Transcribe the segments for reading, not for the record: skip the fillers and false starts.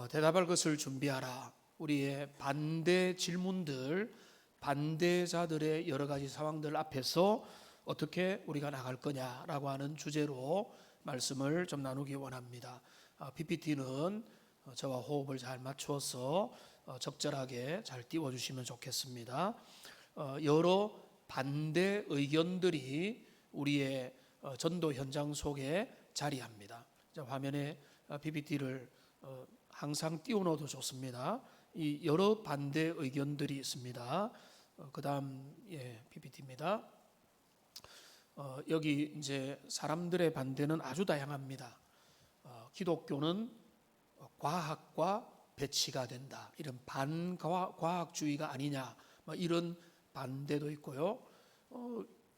대답할 것을 준비하라. 우리의 반대 질문들, 반대자들의 여러 가지 상황들 앞에서 어떻게 우리가 나갈 거냐라고 하는 주제로 말씀을 좀 나누기 원합니다. PPT는 저와 호흡을 잘 맞추어서 적절하게 잘 띄워주시면 좋겠습니다. 여러 반대 의견들이 우리의 전도 현장 속에 자리합니다. 화면에 PPT를 항상 띄워놓어도 좋습니다. 이 여러 반대 의견들이 있습니다. 그 다음 PPT입니다. 여기 이제 사람들의 반대는 아주 다양합니다. 기독교는 과학과 배치가 된다. 이런 반과학주의가 아니냐. 이런 반대도 있고요.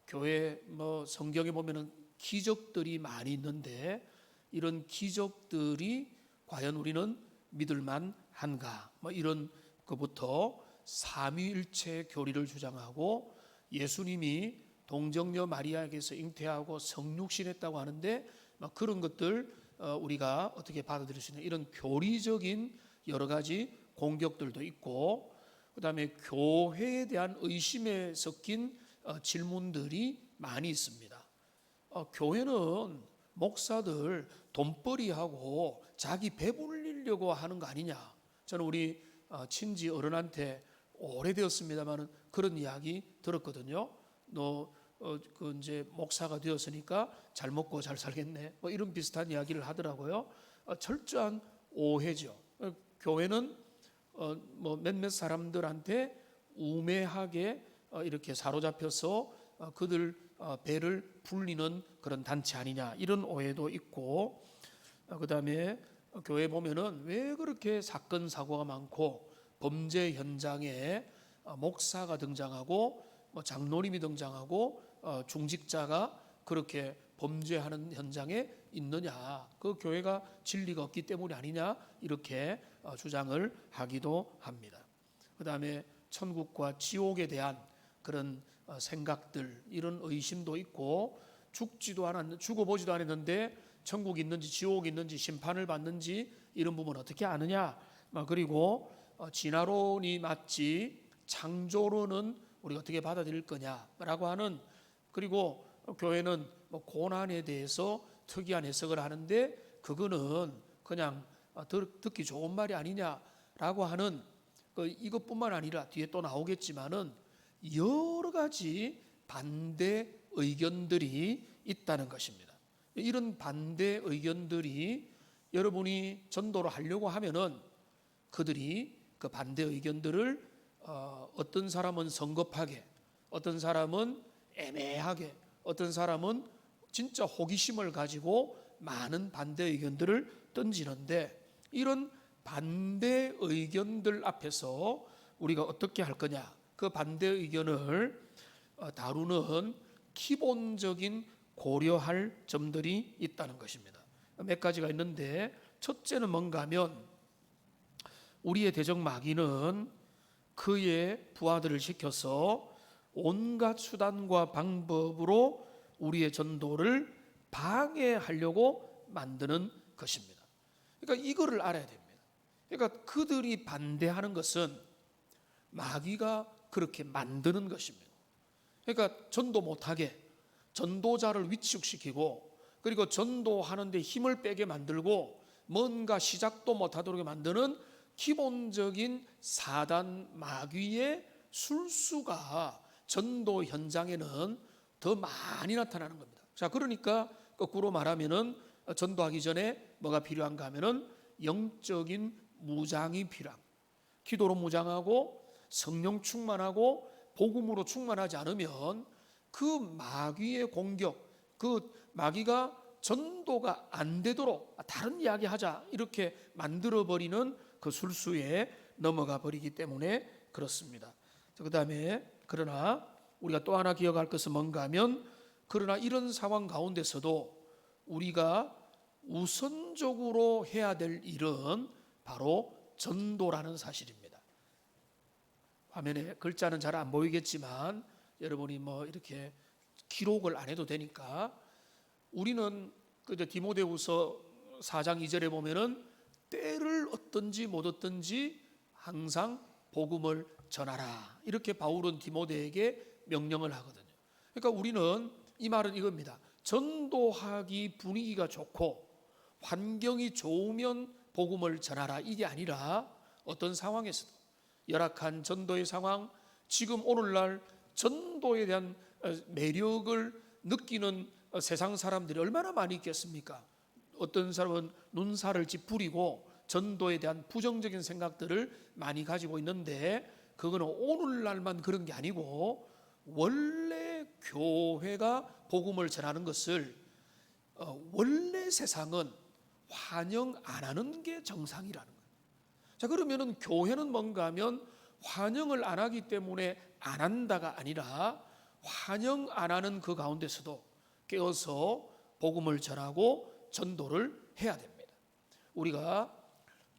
교회 성경에 보면은 기적들이 많이 있는데 이런 기적들이 과연 우리는 믿을만 한가? 이런 것부터 삼위일체 교리를 주장하고 예수님이 동정녀 마리아에게서 잉태하고 성육신했다고 하는데 그런 것들 우리가 어떻게 받아들일 수 있는 이런 교리적인 여러 가지 공격들도 있고, 그다음에 교회에 대한 의심에 섞인 질문들이 많이 있습니다. 교회는 목사들 돈벌이하고 자기 배불리려고 하는 거 아니냐? 저는 우리 친지 어른한테 오래되었습니다만은 그런 이야기 들었거든요. 너 이제 목사가 되었으니까 잘 먹고 잘 살겠네. 이런 비슷한 이야기를 하더라고요. 철저한 오해죠. 교회는 몇몇 사람들한테 우매하게 이렇게 사로잡혀서 그들 배를 불리는 그런 단체 아니냐, 이런 오해도 있고, 그 다음에 교회 보면은 왜 그렇게 사건 사고가 많고 범죄 현장에 목사가 등장하고 장로님이 등장하고 중직자가 그렇게 범죄하는 현장에 있느냐, 그 교회가 진리가 없기 때문이 아니냐, 이렇게 주장을 하기도 합니다. 그 다음에 천국과 지옥에 대한 그런 생각들, 이런 의심도 있고, 죽어보지도 않았는데 천국이 있는지 지옥이 있는지 심판을 받는지 이런 부분 어떻게 아느냐, 그리고 진화론이 맞지 창조론은 우리가 어떻게 받아들일 거냐라고 하는, 그리고 교회는 고난에 대해서 특이한 해석을 하는데 그거는 그냥 듣기 좋은 말이 아니냐라고 하는, 이것뿐만 아니라 뒤에 또 나오겠지만은 여러 가지 반대 의견들이 있다는 것입니다. 이런 반대 의견들이 여러분이 전도를 하려고 하면은 그들이 그 반대 의견들을 어떤 사람은 성급하게, 어떤 사람은 애매하게, 어떤 사람은 진짜 호기심을 가지고 많은 반대 의견들을 던지는데, 이런 반대 의견들 앞에서 우리가 어떻게 할 거냐, 그 반대 의견을 다루는 기본적인 고려할 점들이 있다는 것입니다. 몇 가지가 있는데, 첫째는 뭔가 하면 우리의 대적 마귀는 그의 부하들을 시켜서 온갖 수단과 방법으로 우리의 전도를 방해하려고 만드는 것입니다. 그러니까 이거를 알아야 됩니다. 그러니까 그들이 반대하는 것은 마귀가 그렇게 만드는 것입니다. 그러니까 전도 못하게, 전도자를 위축시키고, 그리고 전도하는데 힘을 빼게 만들고 뭔가 시작도 못하도록 만드는 기본적인 사단 마귀의 술수가 전도 현장에는 더 많이 나타나는 겁니다. 자, 그러니까 거꾸로 말하면은 전도하기 전에 뭐가 필요한가 하면은 영적인 무장이 필요합니다. 기도로 무장하고 성령 충만하고 복음으로 충만하지 않으면 그 마귀의 공격, 그 마귀가 전도가 안 되도록 다른 이야기 하자 이렇게 만들어버리는 그 술수에 넘어가 버리기 때문에 그렇습니다. 그 다음에 그러나 우리가 또 하나 기억할 것은 뭔가 하면, 그러나 이런 상황 가운데서도 우리가 우선적으로 해야 될 일은 바로 전도라는 사실입니다. 화면에 글자는 잘 안 보이겠지만 여러분이 이렇게 기록을 안 해도 되니까, 우리는 디모데후서 4장 2절에 보면은 때를 얻든지 못 얻든지 항상 복음을 전하라. 이렇게 바울은 디모데에게 명령을 하거든요. 그러니까 우리는 이 말은 이겁니다. 전도하기 분위기가 좋고 환경이 좋으면 복음을 전하라. 이게 아니라 어떤 상황에서도 열악한 전도의 상황, 지금 오늘날 전도에 대한 매력을 느끼는 세상 사람들이 얼마나 많이 있겠습니까? 어떤 사람은 눈살을 찌푸리고 전도에 대한 부정적인 생각들을 많이 가지고 있는데, 그거는 오늘날만 그런 게 아니고 원래 교회가 복음을 전하는 것을 원래 세상은 환영 안 하는 게 정상이라는 거예요. 자, 그러면은 교회는 뭔가 하면 환영을 안 하기 때문에 안 한다가 아니라 환영 안 하는 그 가운데서도 깨어서 복음을 전하고 전도를 해야 됩니다. 우리가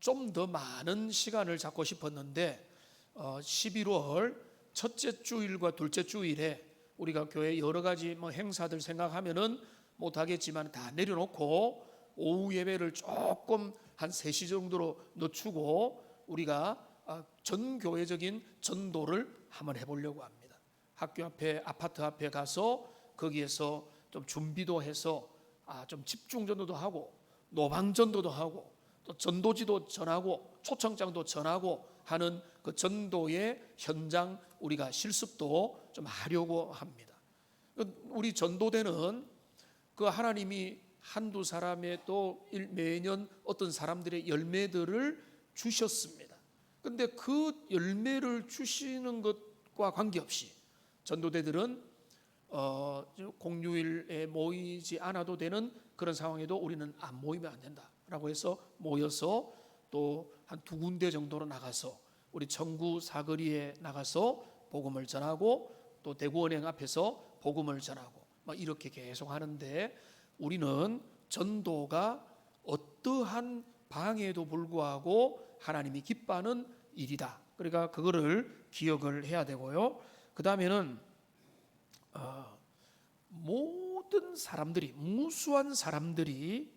좀 더 많은 시간을 갖고 싶었는데 11월 첫째 주일과 둘째 주일에 우리가 교회 여러 가지 행사들 생각하면은 못하겠지만 다 내려놓고 오후 예배를 조금 한 3시 정도로 늦추고 우리가 전 교회적인 전도를 한번 해보려고 합니다. 학교 앞에, 아파트 앞에 가서 거기에서 좀 준비도 해서 좀 집중 전도도 하고 노방 전도도 하고 또 전도지도 전하고 초청장도 전하고 하는 그 전도의 현장 우리가 실습도 좀 하려고 합니다. 우리 전도대는 그 하나님이 한두 사람의 또 매년 어떤 사람들의 열매들을 주셨습니다. 그런데 그 열매를 주시는 것과 관계없이 전도대들은 공휴일에 모이지 않아도 되는 그런 상황에도 우리는 안 모이면 안 된다라고 해서 모여서 또 한 2군데 정도로 나가서 우리 청구 사거리에 나가서 복음을 전하고 또 대구은행 앞에서 복음을 전하고 이렇게 계속 하는데, 우리는 전도가 어떠한 방해에도 불구하고 하나님이 기뻐하는 일이다. 그러니까 그거를 기억을 해야 되고요. 그 다음에는 모든 사람들이, 무수한 사람들이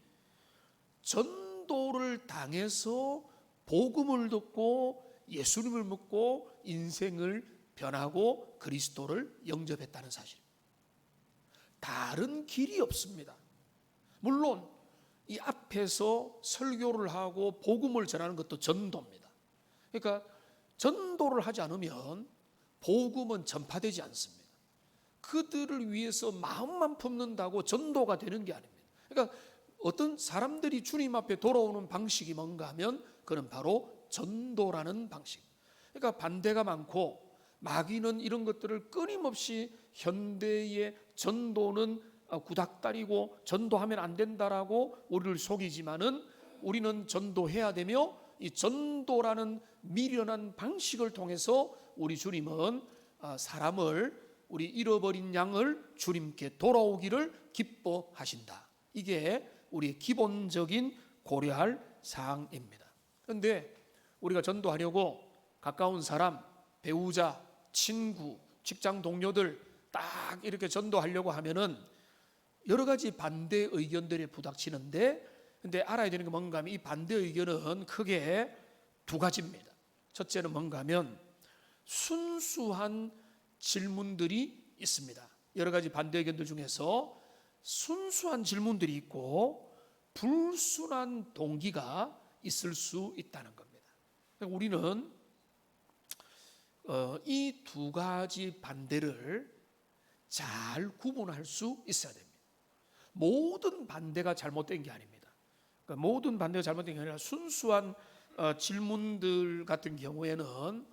전도를 당해서 복음을 듣고 예수님을 믿고 인생을 변하고 그리스도를 영접했다는 사실입니다. 다른 길이 없습니다. 물론 이 앞에서 설교를 하고 복음을 전하는 것도 전도입니다. 그러니까 전도를 하지 않으면 복음은 전파되지 않습니다. 그들을 위해서 마음만 품는다고 전도가 되는 게 아닙니다. 그러니까 어떤 사람들이 주님 앞에 돌아오는 방식이 뭔가 하면 그는 바로 전도라는 방식. 그러니까 반대가 많고 마귀는 이런 것들을 끊임없이 현대의 전도는 구닥다리고 전도하면 안 된다라고 우리를 속이지만은 우리는 전도해야 되며, 이 전도라는 미련한 방식을 통해서 우리 주님은 사람을, 우리 잃어버린 양을 주님께 돌아오기를 기뻐하신다. 이게 우리의 기본적인 고려할 사항입니다. 그런데 우리가 전도하려고 가까운 사람, 배우자, 친구, 직장 동료들 딱 이렇게 전도하려고 하면은 여러 가지 반대 의견들이 부닥치는데, 근데 알아야 되는 게 뭔가 하면 이 반대 의견은 크게 2가지입니다. 첫째는 뭔가 하면 순수한 질문들이 있습니다. 여러 가지 반대 의견들 중에서 순수한 질문들이 있고 불순한 동기가 있을 수 있다는 겁니다. 우리는 이 2가지 반대를 잘 구분할 수 있어야 됩니다. 모든 반대가 잘못된 게 아닙니다. 그러니까 모든 반대가 잘못된 게 아니라 순수한 질문들 같은 경우에는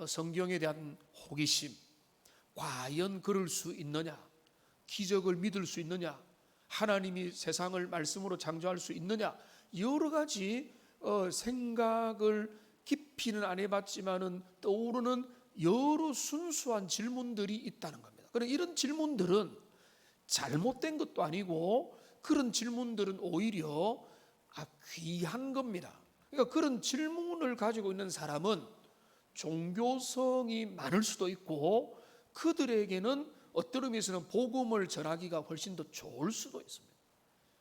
성경에 대한 호기심, 과연 그럴 수 있느냐, 기적을 믿을 수 있느냐, 하나님이 세상을 말씀으로 창조할 수 있느냐, 여러 가지 생각을 깊이는 안 해봤지만은 떠오르는 여러 순수한 질문들이 있다는 겁니다. 그런데 이런 질문들은 잘못된 것도 아니고 그런 질문들은 오히려 귀한 겁니다. 그러니까 그런 질문을 가지고 있는 사람은 종교성이 많을 수도 있고 그들에게는 어떤 의미에서는 복음을 전하기가 훨씬 더 좋을 수도 있습니다.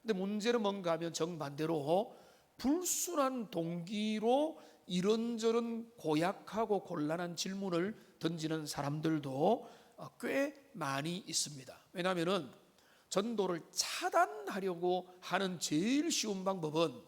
근데 문제는 뭔가 하면 정반대로 불순한 동기로 이런저런 고약하고 곤란한 질문을 던지는 사람들도 꽤 많이 있습니다. 왜냐하면 전도를 차단하려고 하는 제일 쉬운 방법은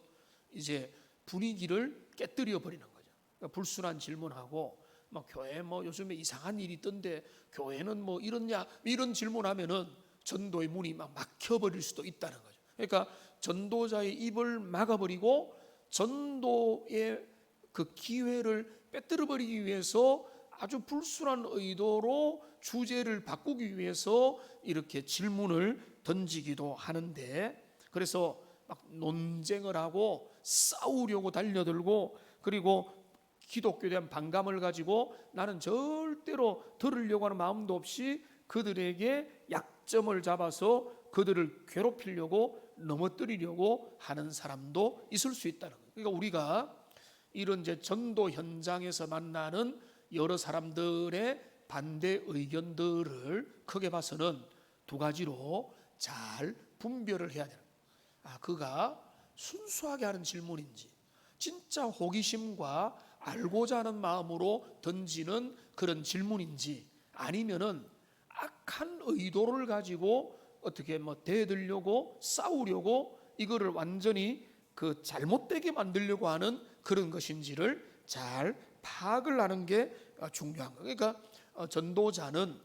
이제 분위기를 깨뜨려 버리는 거죠. 그러니까 불순한 질문하고 교회 요즘에 이상한 일이 있던데 교회는 이렇냐 이런 질문하면은 전도의 문이 막혀버릴 수도 있다는 거죠. 그러니까 전도자의 입을 막아버리고 전도의 그 기회를 빼뜨려 버리기 위해서 아주 불순한 의도로 주제를 바꾸기 위해서 이렇게 질문을 던지기도 하는데, 그래서 막 논쟁을 하고 싸우려고 달려들고, 그리고 기독교에 대한 반감을 가지고 나는 절대로 들으려고 하는 마음도 없이 그들에게 약점을 잡아서 그들을 괴롭히려고 넘어뜨리려고 하는 사람도 있을 수 있다는 거예요. 그러니까 우리가 이런 이제 전도 현장에서 만나는 여러 사람들의 반대 의견들을 크게 봐서는 두 가지로 잘 분별을 해야 되는 거예요. 그가 순수하게 하는 질문인지, 진짜 호기심과 알고자 하는 마음으로 던지는 그런 질문인지, 아니면은 악한 의도를 가지고 어떻게 대들려고 싸우려고 이거를 완전히 그 잘못되게 만들려고 하는 그런 것인지를 잘 파악을 하는 게 중요한 거예요. 그러니까 전도자는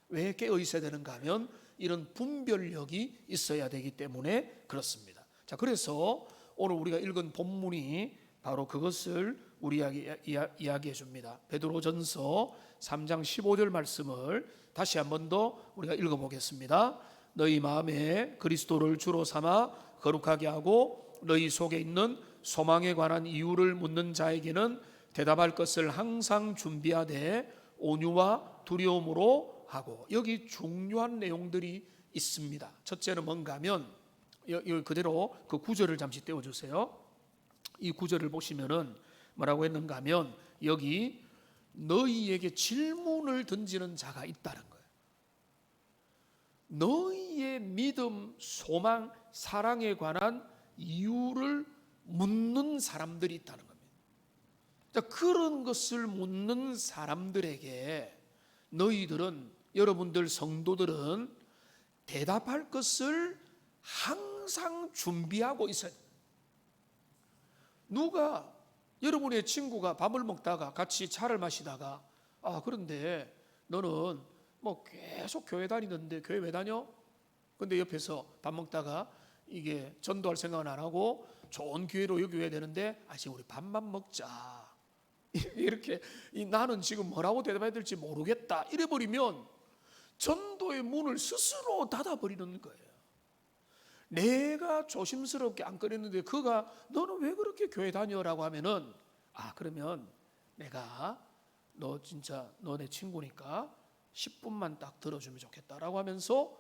왜 깨어 있어야 되는가 하면 이런 분별력이 있어야 되기 때문에 그렇습니다. 자, 그래서 오늘 우리가 읽은 본문이 바로 그것을 우리에게 이야기해 줍니다. 베드로전서 3장 15절 말씀을 다시 한 번 더 우리가 읽어보겠습니다. 너희 마음에 그리스도를 주로 삼아 거룩하게 하고 너희 속에 있는 소망에 관한 이유를 묻는 자에게는 대답할 것을 항상 준비하되 온유와 두려움으로 하고. 여기 중요한 내용들이 있습니다. 첫째는 뭔가 하면 여기 그대로 그 구절을 잠시 떼어주세요. 이 구절을 보시면은 뭐라고 했는가 하면 여기 너희에게 질문을 던지는 자가 있다는 거예요. 너희의 믿음, 소망, 사랑에 관한 이유를 묻는 사람들이 있다는 겁니다. 자, 그런 것을 묻는 사람들에게 너희들은, 여러분들 성도들은 대답할 것을 항상 준비하고 있어야 돼요. 누가, 여러분의 친구가 밥을 먹다가 같이 차를 마시다가 그런데 너는 계속 교회 다니는데 교회 왜 다녀? 근데 옆에서 밥 먹다가 이게 전도할 생각은 안 하고 좋은 기회로 여기 와야 되는데 지금 우리 밥만 먹자 이렇게 나는 지금 뭐라고 대답해야 될지 모르겠다 이래버리면 전도의 문을 스스로 닫아버리는 거예요. 내가 조심스럽게 안 꺼냈는데 그가 너는 왜 그렇게 교회 다녀라고 하면은 그러면 내가 너 진짜 너 내 친구니까 10분만 딱 들어주면 좋겠다라고 하면서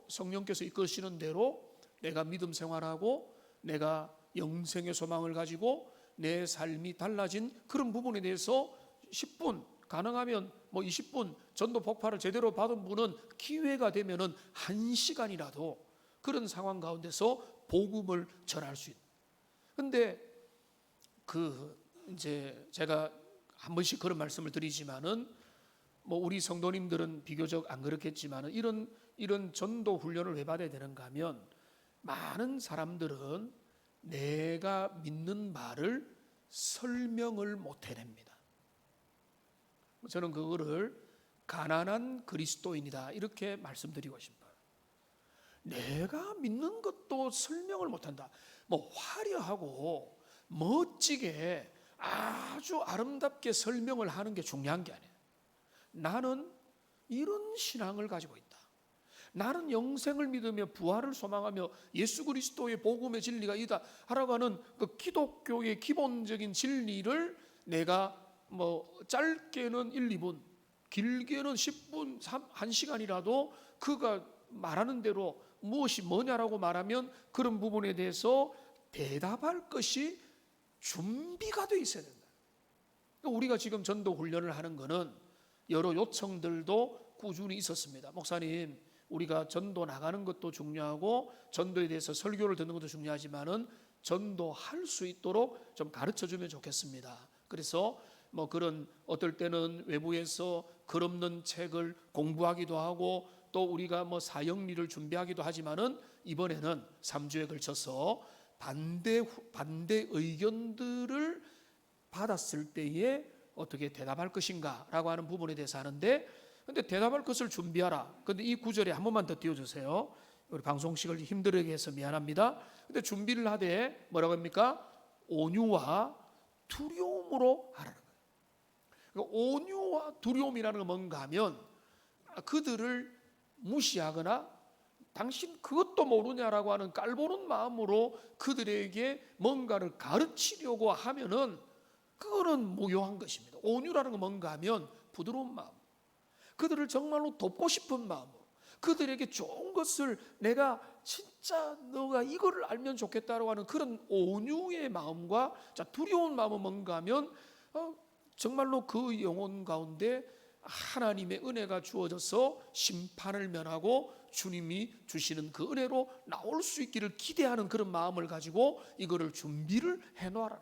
성령께서 이끄시는 대로 내가 믿음 생활하고 내가 영생의 소망을 가지고 내 삶이 달라진 그런 부분에 대해서 10분, 가능하면 20분 전도 폭발을 제대로 받은 분은 기회가 되면은 1시간이라도 그런 상황 가운데서 복음을 전할 수 있는. 근데 이제 제가 한 번씩 그런 말씀을 드리지만은 우리 성도님들은 비교적 안 그렇겠지만은 이런 전도 훈련을 왜 받아야 되는가 하면 많은 사람들은 내가 믿는 말을 설명을 못 해냅니다. 저는 그거를 가난한 그리스도인이다 이렇게 말씀드리고 싶어요. 내가 믿는 것도 설명을 못한다. 화려하고 멋지게 아주 아름답게 설명을 하는 게 중요한 게 아니에요. 나는 이런 신앙을 가지고 있다. 나는 영생을 믿으며 부활을 소망하며 예수 그리스도의 복음의 진리가 이다 하라고 하는 그 기독교의 기본적인 진리를 내가 짧게는 1, 2분, 길게는 10분, 1시간이라도 그가 말하는 대로 무엇이 뭐냐라고 말하면 그런 부분에 대해서 대답할 것이 준비가 돼 있어야 된다. 우리가 지금 전도 훈련을 하는 거는 여러 요청들도 꾸준히 있었습니다. 목사님, 우리가 전도 나가는 것도 중요하고 전도에 대해서 설교를 듣는 것도 중요하지만은 전도할 수 있도록 좀 가르쳐 주면 좋겠습니다. 그래서 뭐 그런 어떨 때는 외부에서 글 없는 책을 공부하기도 하고 또 우리가 뭐 사형리를 준비하기도 하지만은 이번에는 3주에 걸쳐서 반대 의견들을 받았을 때에 어떻게 대답할 것인가라고 하는 부분에 대해서 하는데, 근데 대답할 것을 준비하라. 근데 이 구절에 한 번만 더 띄워주세요. 우리 방송식을 힘들게 해서 미안합니다. 근데 준비를 하되 뭐라고 합니까? 온유와 두려움으로 하라는 거예요. 그러니까 온유와 두려움이라는 건 뭔가 하면 그들을 무시하거나 당신 그것도 모르냐라고 하는 깔보는 마음으로 그들에게 뭔가를 가르치려고 하면은 그거는 무효한 것입니다. 온유라는 건 뭔가 하면 부드러운 마음, 그들을 정말로 돕고 싶은 마음으로, 그들에게 좋은 것을 내가 진짜 너가 이거를 알면 좋겠다라고 하는 그런 온유의 마음과, 자, 두려운 마음은 뭔가 하면 정말로 그 영혼 가운데 하나님의 은혜가 주어져서 심판을 면하고 주님이 주시는 그 은혜로 나올 수 있기를 기대하는 그런 마음을 가지고 이거를 준비를 해놓아라.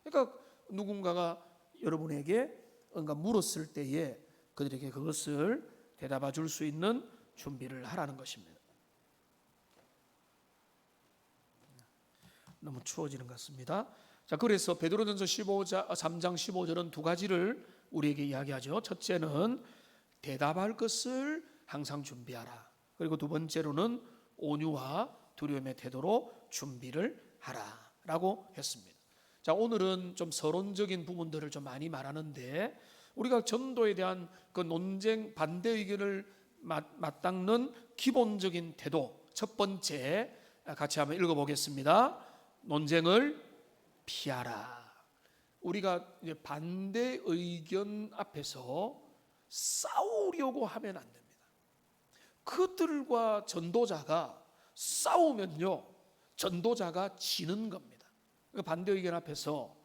그러니까 누군가가 여러분에게 뭔가 물었을 때에 그들에게 그것을 대답해 줄 수 있는 준비를 하라는 것입니다. 너무 추워지는 것 같습니다. 자, 그래서 베드로전서 3장 15절은 두 가지를 우리에게 이야기하죠. 첫째는 대답할 것을 항상 준비하라. 그리고 두 번째로는 온유와 두려움의 태도로 준비를 하라라고 했습니다. 자, 오늘은 좀 서론적인 부분들을 좀 많이 말하는데, 우리가 전도에 대한 그 논쟁, 반대 의견을 맞닥는 기본적인 태도, 첫 번째 같이 한번 읽어보겠습니다. 논쟁을 피하라. 우리가 이제 반대 의견 앞에서 싸우려고 하면 안 됩니다. 그들과 전도자가 싸우면요, 전도자가 지는 겁니다. 반대 의견 앞에서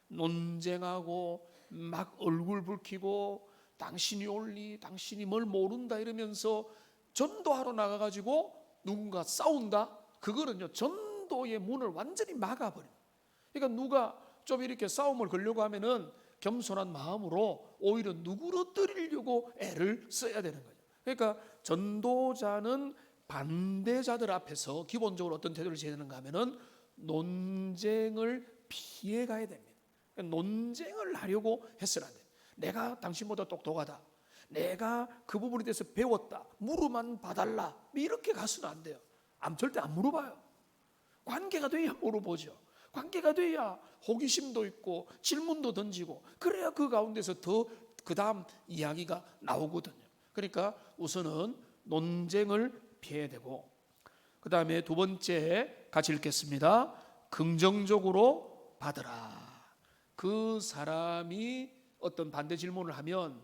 논쟁하고 막 얼굴 붉히고 당신이 옳니, 당신이 뭘 모른다 이러면서 전도하러 나가가지고 누군가 싸운다? 그거는요, 전도의 문을 완전히 막아버립니다. 그러니까 누가 좀 이렇게 싸움을 걸려고 하면은 겸손한 마음으로 오히려 누그러뜨리려고 애를 써야 되는 거죠. 그러니까 전도자는 반대자들 앞에서 기본적으로 어떤 태도를 취해야 되는가 하면은 논쟁을 피해 가야 됩니다. 그러니까 논쟁을 하려고 해서는 안 돼요. 내가 당신보다 똑똑하다, 내가 그 부분에 대해서 배웠다, 물어만 봐달라, 이렇게 가서는 안 돼요. 절대 안 물어봐요. 관계가 돼야 물어보죠. 관계가 돼야 호기심도 있고 질문도 던지고, 그래야 그 가운데서 더 그 다음 이야기가 나오거든요. 그러니까 우선은 논쟁을 피해야 되고, 그 다음에 두 번째 같이 읽겠습니다. 긍정적으로 받으라. 그 사람이 어떤 반대 질문을 하면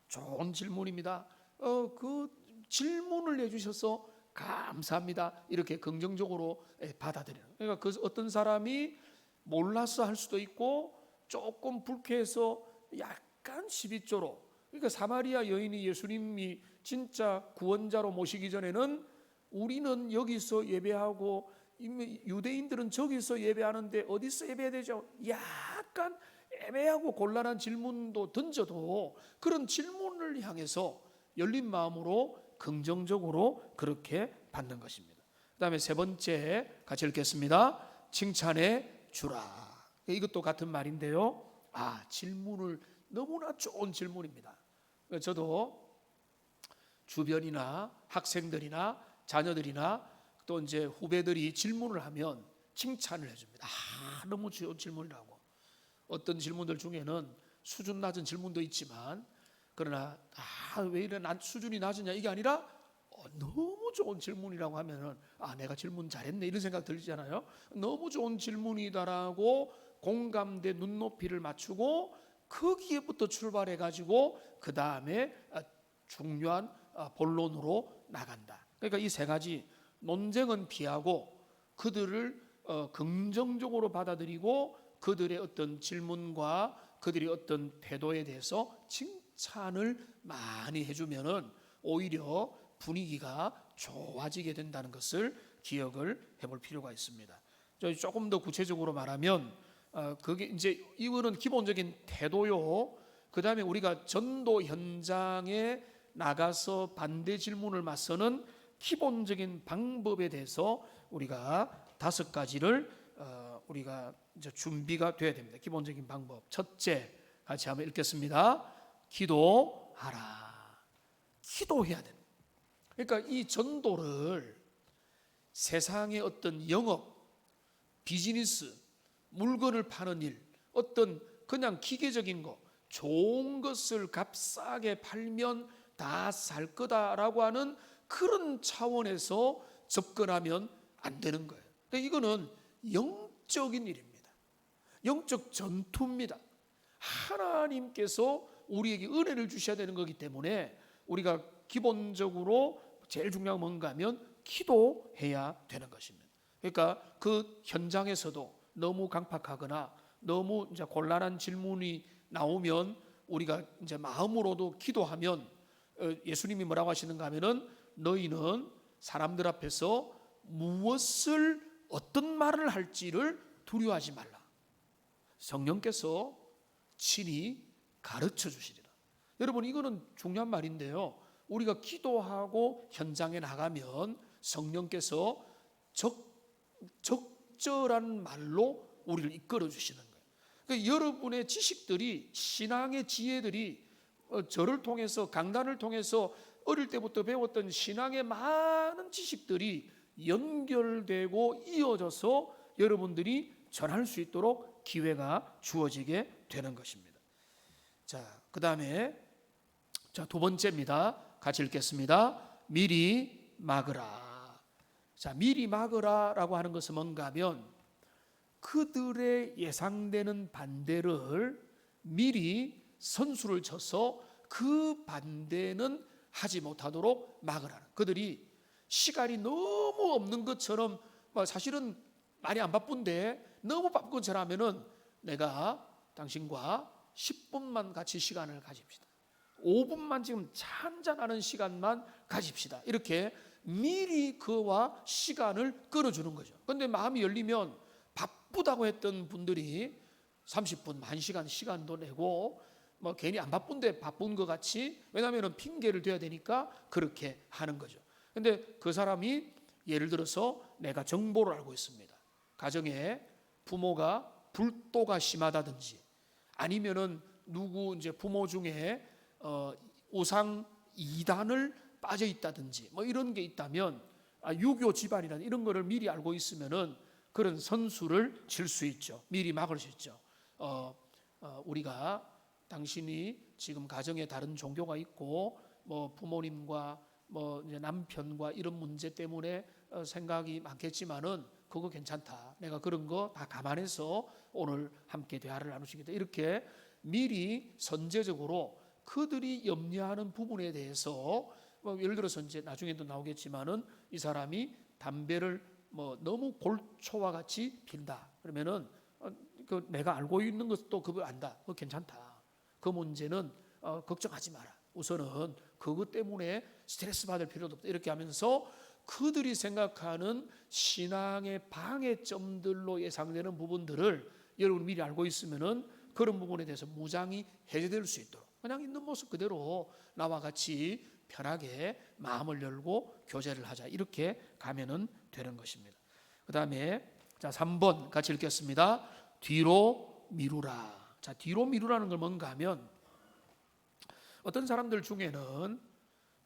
좋은 질문입니다. 그 질문을 해주셔서 감사합니다. 이렇게 긍정적으로 받아들여요. 그러니까 그 어떤 사람이 몰라서 할 수도 있고 조금 불쾌해서 약간 시비조로, 그러니까 사마리아 여인이 예수님이 진짜 구원자로 모시기 전에는 우리는 여기서 예배하고 유대인들은 저기서 예배하는데 어디서 예배해야 되죠? 약간 애매하고 곤란한 질문도 던져도 그런 질문을 향해서 열린 마음으로 긍정적으로 그렇게 받는 것입니다. 그 다음에 세 번째 같이 읽겠습니다. 칭찬해 주라. 이것도 같은 말인데요. 질문을, 너무나 좋은 질문입니다. 저도 주변이나 학생들이나 자녀들이나 또 이제 후배들이 질문을 하면 칭찬을 해줍니다. 너무 좋은 질문이라고. 어떤 질문들 중에는 수준 낮은 질문도 있지만, 그러나 왜 이래 난 수준이 낮으냐 이게 아니라 너무 좋은 질문이라고 하면은 내가 질문 잘했네 이런 생각 들잖아요. 너무 좋은 질문이다라고 공감대 눈높이를 맞추고 거기에부터 출발해 가지고 그 다음에 중요한 본론으로 나간다. 그러니까 이 세 가지, 논쟁은 피하고 그들을 긍정적으로 받아들이고 그들의 어떤 질문과 그들의 어떤 태도에 대해서 칭찬을 많이 해주면은 오히려 분위기가 좋아지게 된다는 것을 기억을 해볼 필요가 있습니다. 조금 더 구체적으로 말하면 그게 이제 이거는 기본적인 태도요. 그 다음에 우리가 전도 현장에 나가서 반대 질문을 맞서는 기본적인 방법에 대해서 우리가 5가지를 우리가 이제 준비가 돼야 됩니다. 기본적인 방법. 첫째, 같이 한번 읽겠습니다. 기도하라. 기도해야 됩니다. 그러니까 이 전도를 세상의 어떤 영업, 비즈니스, 물건을 파는 일, 어떤 그냥 기계적인 거, 좋은 것을 값싸게 팔면 다 살 거다라고 하는 그런 차원에서 접근하면 안 되는 거예요. 그러니까 이거는 영적인 일입니다. 영적 전투입니다. 하나님께서 우리에게 은혜를 주셔야 되는 거기 때문에 우리가 기본적으로 제일 중요한 뭔가 하면 기도해야 되는 것입니다. 그러니까 그 현장에서도 너무 강팍하거나 너무 이제 곤란한 질문이 나오면 우리가 이제 마음으로도 기도하면 예수님이 뭐라고 하시는가 하면은 너희는 사람들 앞에서 무엇을 어떤 말을 할지를 두려워하지 말라. 성령께서 친히 가르쳐 주시리라. 여러분 이거는 중요한 말인데요. 우리가 기도하고 현장에 나가면 성령께서 적절한 말로 우리를 이끌어 주시는 거예요. 그러니까 여러분의 지식들이 신앙의 지혜들이 저를 통해서 강단을 통해서 어릴 때부터 배웠던 신앙의 많은 지식들이 연결되고 이어져서 여러분들이 전할 수 있도록 기회가 주어지게 되는 것입니다. 자, 그다음에 두 번째입니다. 같이 읽겠습니다. 미리 막으라. 자, 미리 막으라라고 하는 것은 뭔가 하면 그들의 예상되는 반대를 미리 선수를 쳐서 그 반대는 하지 못하도록 막으라는. 그들이 시간이 너무 없는 것처럼 사실은 많이 안 바쁜데 너무 바쁜 것처럼 하면은 내가 당신과 10분만 같이 시간을 가집시다. 5분만 지금 한잔하는 시간만 가집시다. 이렇게 미리 그와 시간을 끌어주는 거죠. 그런데 마음이 열리면 바쁘다고 했던 분들이 30분, 1시간 시간도 내고 괜히 안 바쁜데 바쁜 것 같이, 왜냐하면 핑계를 대야 되니까 그렇게 하는 거죠. 근데 그 사람이 예를 들어서 내가 정보를 알고 있습니다. 가정에 부모가 불도가 심하다든지 아니면은 누구 이제 부모 중에 우상 이단을 빠져 있다든지 이런 게 있다면 유교 집안이란 이런 거를 미리 알고 있으면은 그런 선수를 칠 수 있죠. 미리 막을 수 있죠. 우리가 당신이 지금 가정에 다른 종교가 있고 부모님과 이제 남편과 이런 문제 때문에 생각이 많겠지만은 그거 괜찮다. 내가 그런 거 다 감안해서 오늘 함께 대화를 나누시겠다. 이렇게 미리 선제적으로 그들이 염려하는 부분에 대해서 예를 들어서 이제 나중에도 나오겠지만은 이 사람이 담배를 너무 골초와 같이 핀다. 그러면은 그 내가 알고 있는 것도 그거 안다. 그거 괜찮다. 그 문제는 걱정하지 마라. 우선은 그것 때문에 스트레스 받을 필요도 없다. 이렇게 하면서 그들이 생각하는 신앙의 방해점들로 예상되는 부분들을 여러분이 미리 알고 있으면은 그런 부분에 대해서 무장이 해제될 수 있도록 그냥 있는 모습 그대로 나와 같이 편하게 마음을 열고 교제를 하자. 이렇게 가면은 되는 것입니다. 그 다음에 3번 같이 읽겠습니다. 뒤로 미루라. 자, 뒤로 미루라는 걸 뭔가 하면 어떤 사람들 중에는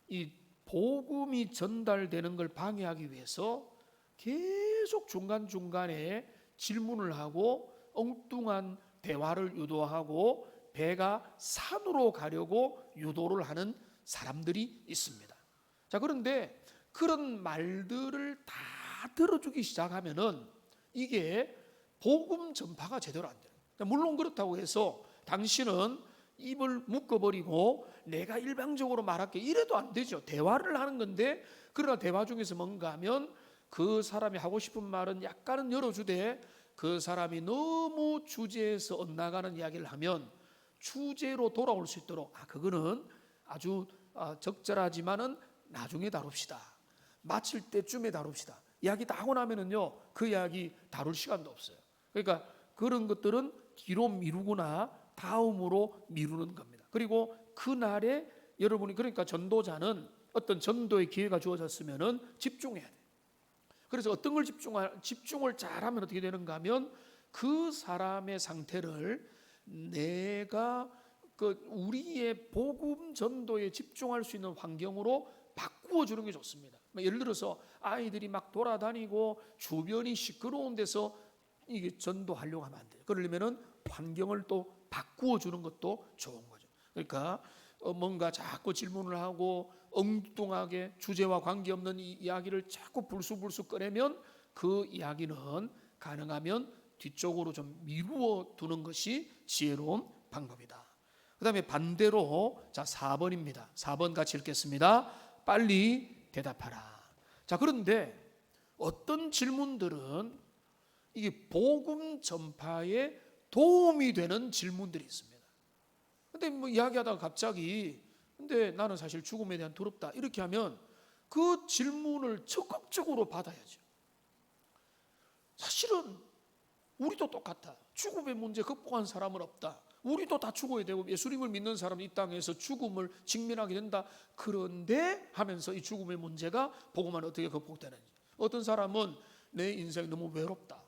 이 복음이 전달되는 걸 방해하기 위해서 계속 중간중간에 질문을 하고 엉뚱한 대화를 유도하고 배가 산으로 가려고 유도를 하는 사람들이 있습니다. 자, 그런데 그런 말들을 다 들어주기 시작하면은 이게 복음 전파가 제대로 안 돼요. 물론 그렇다고 해서 당신은 입을 묶어버리고 내가 일방적으로 말할게 이래도 안 되죠. 대화를 하는 건데, 그러나 대화 중에서 뭔가 하면 그 사람이 하고 싶은 말은 약간은 열어주되 그 사람이 너무 주제에서 엇나가는 이야기를 하면 주제로 돌아올 수 있도록 그거는 아주 적절하지만은 나중에 다룹시다. 마칠 때쯤에 다룹시다. 이야기 다 하고 나면은요, 그 이야기 다룰 시간도 없어요. 그러니까 그런 것들은 뒤로 미루거나 다음으로 미루는 겁니다. 그리고 그날에 여러분이, 그러니까 전도자는 어떤 전도의 기회가 주어졌으면은 집중해야 돼요. 그래서 어떤 걸 집중을 잘하면 어떻게 되는가 하면 그 사람의 상태를 내가 우리의 복음 전도에 집중할 수 있는 환경으로 바꾸어 주는 게 좋습니다. 예를 들어서 아이들이 막 돌아다니고 주변이 시끄러운 데서 이게 전도하려고 하면 안 돼요. 그러려면은 환경을 또 바꾸어 주는 것도 좋은 거죠. 그러니까 뭔가 자꾸 질문을 하고 엉뚱하게 주제와 관계없는 이 이야기를 자꾸 불쑥불쑥 꺼내면 그 이야기는 가능하면 뒤쪽으로 좀 미루어 두는 것이 지혜로운 방법이다. 그 다음에 반대로, 자 4번입니다. 4번 같이 읽겠습니다. 빨리 대답하라. 자, 그런데 어떤 질문들은 이게 복음 전파에 도움이 되는 질문들이 있습니다. 근데 뭐 이야기하다가 갑자기 근데 나는 사실 죽음에 대한 두렵다 이렇게 하면 그 질문을 적극적으로 받아야죠. 사실은 우리도 똑같아. 죽음의 문제 극복한 사람은 없다. 우리도 다 죽어야 되고 예수님을 믿는 사람은 이 땅에서 죽음을 직면하게 된다. 그런데 하면서 이 죽음의 문제가 복음 안에 어떻게 극복되는지. 어떤 사람은 내 인생이 너무 외롭다.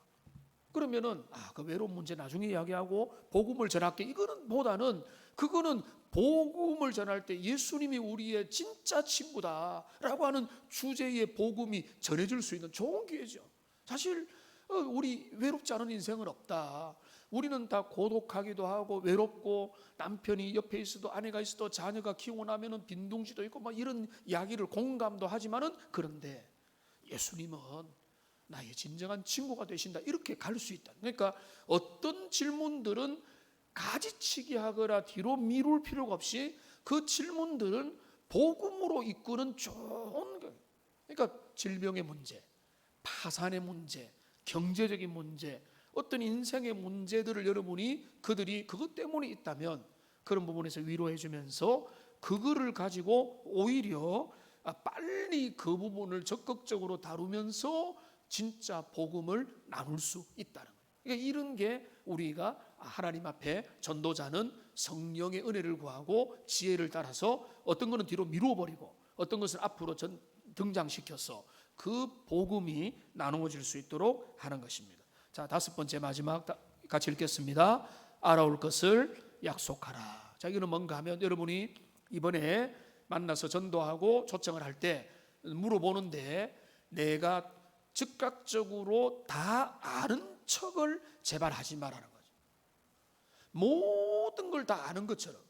그러면은 그 외로운 문제 나중에 이야기하고 복음을 전할게. 이거는 보다는 그거는 복음을 전할 때 예수님이 우리의 진짜 친구다라고 하는 주제의 복음이 전해질 수 있는 좋은 기회죠. 사실 우리 외롭지 않은 인생은 없다. 우리는 다 고독하기도 하고 외롭고 남편이 옆에 있어도 아내가 있어도 자녀가 키우고 나면은 빈둥지도 있고 막 이런 이야기를 공감도 하지만은 그런데 예수님은 나의 진정한 친구가 되신다. 이렇게 갈 수 있다. 그러니까 어떤 질문들은 가지치기 하거나 뒤로 미룰 필요가 없이 그 질문들은 복음으로 이끄는 좋은 거예요. 그러니까 질병의 문제, 파산의 문제, 경제적인 문제, 어떤 인생의 문제들을 여러분이 그들이 그것 때문에 있다면 그런 부분에서 위로해 주면서 그거를 가지고 오히려 빨리 그 부분을 적극적으로 다루면서 진짜 복음을 나눌 수 있다는 거예요. 그러니까 이런 게 우리가 하나님 앞에 전도자는 성령의 은혜를 구하고 지혜를 따라서 어떤 것은 뒤로 미루어버리고 어떤 것은 앞으로 등장시켜서 그 복음이 나누어질 수 있도록 하는 것입니다. 자, 5번째 마지막 같이 읽겠습니다. 알아올 것을 약속하라. 자, 이거는 뭔가 하면 여러분이 이번에 만나서 전도하고 초청을 할 때 물어보는데 내가 즉각적으로 다 아는 척을 제발 하지 말라는 거죠. 모든 걸 다 아는 것처럼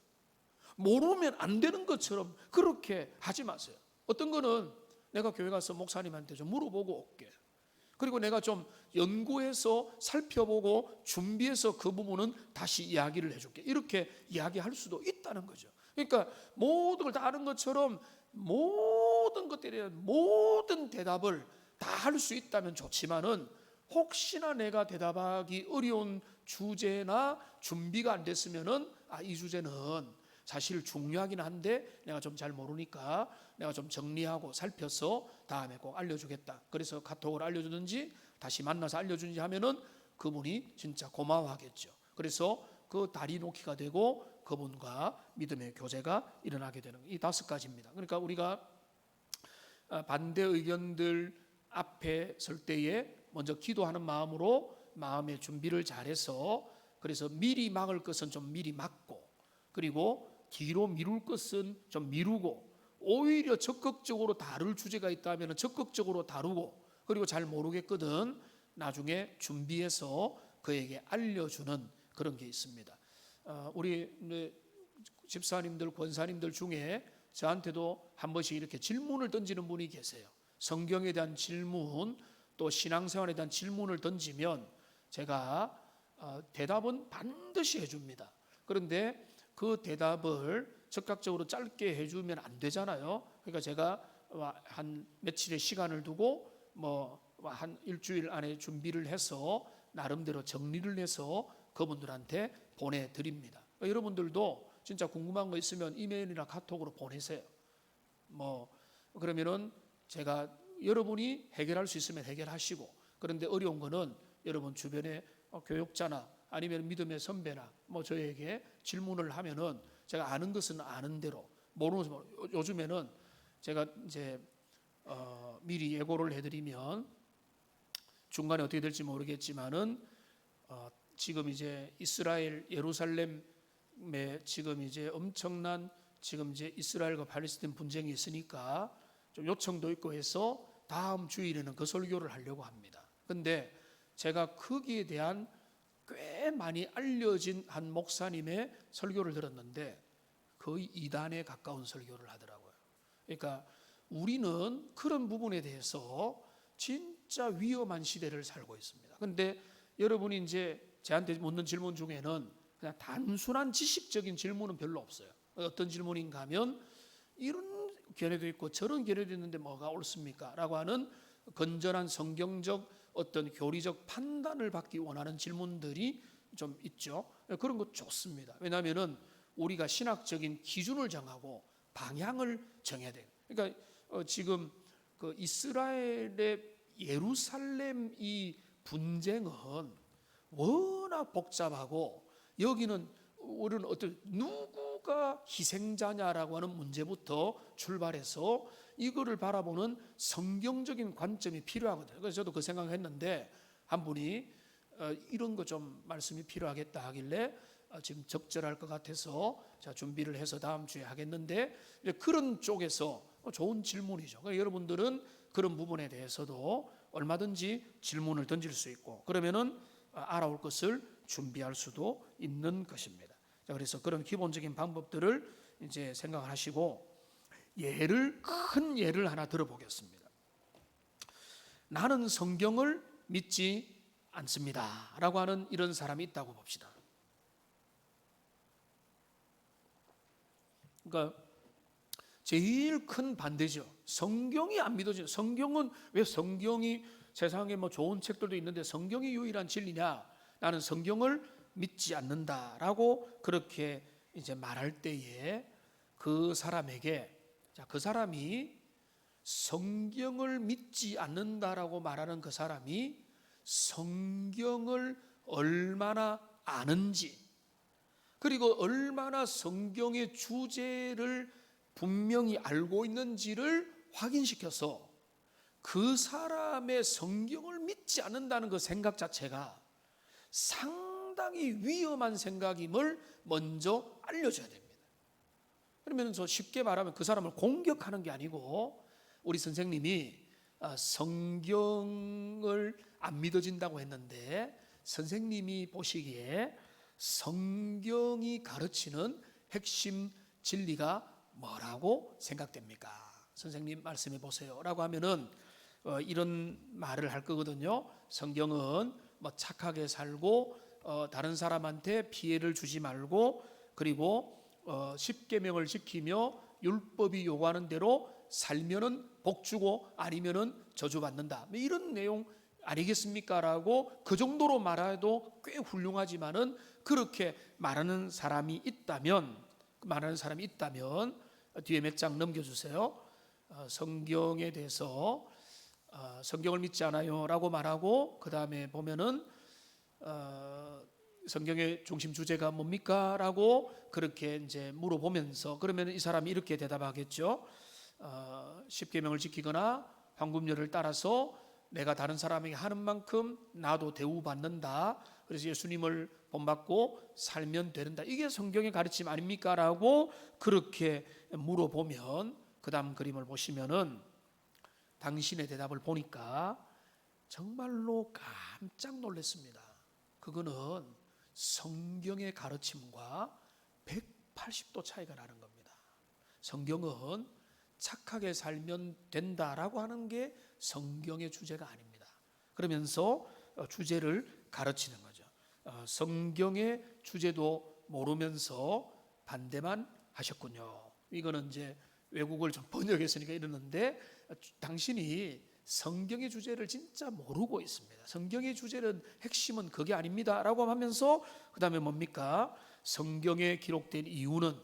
모르면 안 되는 것처럼 그렇게 하지 마세요. 어떤 거는 내가 교회 가서 목사님한테 좀 물어보고 올게. 그리고 내가 좀 연구해서 살펴보고 준비해서 그 부분은 다시 이야기를 해줄게. 이렇게 이야기할 수도 있다는 거죠. 그러니까 모든 걸 다 아는 것처럼 모든 것들에 대한 모든 대답을 다 할 수 있다면 좋지만은 혹시나 내가 대답하기 어려운 주제나 준비가 안 됐으면은 이 주제는 사실 중요하긴 한데 내가 좀 잘 모르니까 내가 좀 정리하고 살펴서 다음에 꼭 알려주겠다. 그래서 카톡을 알려주든지 다시 만나서 알려주든지 하면은 그분이 진짜 고마워하겠죠. 그래서 그 다리 놓기가 되고 그분과 믿음의 교제가 일어나게 되는 이 5가지입니다. 그러니까 우리가 반대 의견들 앞에 설 때에 먼저 기도하는 마음으로 마음의 준비를 잘해서 그래서 미리 막을 것은 좀 미리 막고 그리고 뒤로 미룰 것은 좀 미루고 오히려 적극적으로 다룰 주제가 있다면 적극적으로 다루고 그리고 잘 모르겠거든 나중에 준비해서 그에게 알려주는 그런 게 있습니다. 우리 집사님들 권사님들 중에 저한테도 한 번씩 이렇게 질문을 던지는 분이 계세요. 성경에 대한 질문 또 신앙생활에 대한 질문을 던지면 제가 대답은 반드시 해줍니다. 그런데 그 대답을 즉각적으로 짧게 해주면 안 되잖아요. 그러니까 제가 한 며칠의 시간을 두고 한 일주일 안에 준비를 해서 나름대로 정리를 해서 그분들한테 보내드립니다. 여러분들도 진짜 궁금한 거 있으면 이메일이나 카톡으로 보내세요. 그러면은 제가 여러분이 해결할 수 있으면 해결하시고, 그런데 어려운 거는 여러분 주변에 교육자나 아니면 믿음의 선배나 저에게 질문을 하면은 제가 아는 것은 아는 대로, 모르는 것은 요즘에는 제가 이제 미리 예고를 해드리면 중간에 어떻게 될지 모르겠지만은 지금 이제 이스라엘 예루살렘에 지금 이제 엄청난 지금 이제 이스라엘과 팔레스타인 분쟁이 있으니까 좀 요청도 있고 해서 다음 주일에는 그 설교를 하려고 합니다. 근데 제가 거기에 대한 꽤 많이 알려진 한 목사님의 설교를 들었는데 거의 이단에 가까운 설교를 하더라고요. 그러니까 우리는 그런 부분에 대해서 진짜 위험한 시대를 살고 있습니다. 근데 여러분이 이제 저한테 묻는 질문 중에는 그냥 단순한 지식적인 질문은 별로 없어요. 어떤 질문인가 하면 이런 견해도 있고 저런 견해도 있는데 뭐가 옳습니까? 라고 하는 건전한 성경적 어떤 교리적 판단을 받기 원하는 질문들이 좀 있죠. 그런 거 좋습니다. 왜냐하면 우리가 신학적인 기준을 정하고 방향을 정해야 돼요. 그러니까 지금 그 이스라엘의 예루살렘 이 분쟁은 워낙 복잡하고, 여기는 우리는 어떤 누구가 희생자냐라고 하는 문제부터 출발해서 이거를 바라보는 성경적인 관점이 필요하거든요. 그래서 저도 그 생각을 했는데 한 분이 이런 거 좀 말씀이 필요하겠다 하길래 지금 적절할 것 같아서 자 준비를 해서 다음 주에 하겠는데, 그런 쪽에서 좋은 질문이죠. 그러니까 여러분들은 그런 부분에 대해서도 얼마든지 질문을 던질 수 있고, 그러면은 알아올 것을 준비할 수도 있는 것입니다. 자, 그래서 그런 기본적인 방법들을 이제 생각하시고 큰 예를 하나 들어보겠습니다. 나는 성경을 믿지 않습니다 라고 하는 이런 사람이 있다고 봅시다. 그러니까 제일 큰 반대죠. 성경이 안 믿어지는, 성경은 왜 성경이 세상에 좋은 책들도 있는데 성경이 유일한 진리냐? 나는 성경을 믿지 않는다라고 그렇게 이제 말할 때에 그 사람에게, 자, 그 사람이 성경을 믿지 않는다라고 말하는 그 사람이 성경을 얼마나 아는지, 그리고 얼마나 성경의 주제를 분명히 알고 있는지를 확인시켜서 그 사람의 성경을 믿지 않는다는 그 생각 자체가 상당히 위험한 생각임을 먼저 알려줘야 됩니다. 그러면서 쉽게 말하면 그 사람을 공격하는 게 아니고, 우리 선생님이 성경을 안 믿어진다고 했는데 선생님이 보시기에 성경이 가르치는 핵심 진리가 뭐라고 생각됩니까? 선생님 말씀해 보세요 라고 하면은 이런 말을 할 거거든요. 성경은 착하게 살고 다른 사람한테 피해를 주지 말고, 그리고 십계명을 지키며 율법이 요구하는 대로 살면은 복 주고 아니면은 저주받는다, 이런 내용 아니겠습니까? 라고 그 정도로 말해도 꽤 훌륭하지만은 그렇게 말하는 사람이 있다면 뒤에 몇 장 넘겨주세요. 성경에 대해서 성경을 믿지 않아요 라고 말하고, 그 다음에 보면은 성경의 중심 주제가 뭡니까? 라고 그렇게 이제 물어보면서, 그러면 이 사람이 이렇게 대답하겠죠. 십계명을 지키거나 황금률을 따라서 내가 다른 사람에게 하는 만큼 나도 대우받는다, 그래서 예수님을 본받고 살면 되는다, 이게 성경의 가르침 아닙니까? 라고 그렇게 물어보면, 그 다음 그림을 보시면은 당신의 대답을 보니까 정말로 깜짝 놀랐습니다. 그거는 성경의 가르침과 180도 차이가 나는 겁니다. 성경은 착하게 살면 된다라고 하는 게 성경의 주제가 아닙니다. 그러면서 주제를 가르치는 거죠. 성경의 주제도 모르면서 반대만 하셨군요. 이거는 이제 외국어를 좀 번역했으니까 이러는데, 당신이 성경의 주제를 진짜 모르고 있습니다. 성경의 주제는 핵심은 그게 아닙니다 라고 하면서 그 다음에 뭡니까? 성경에 기록된 이유는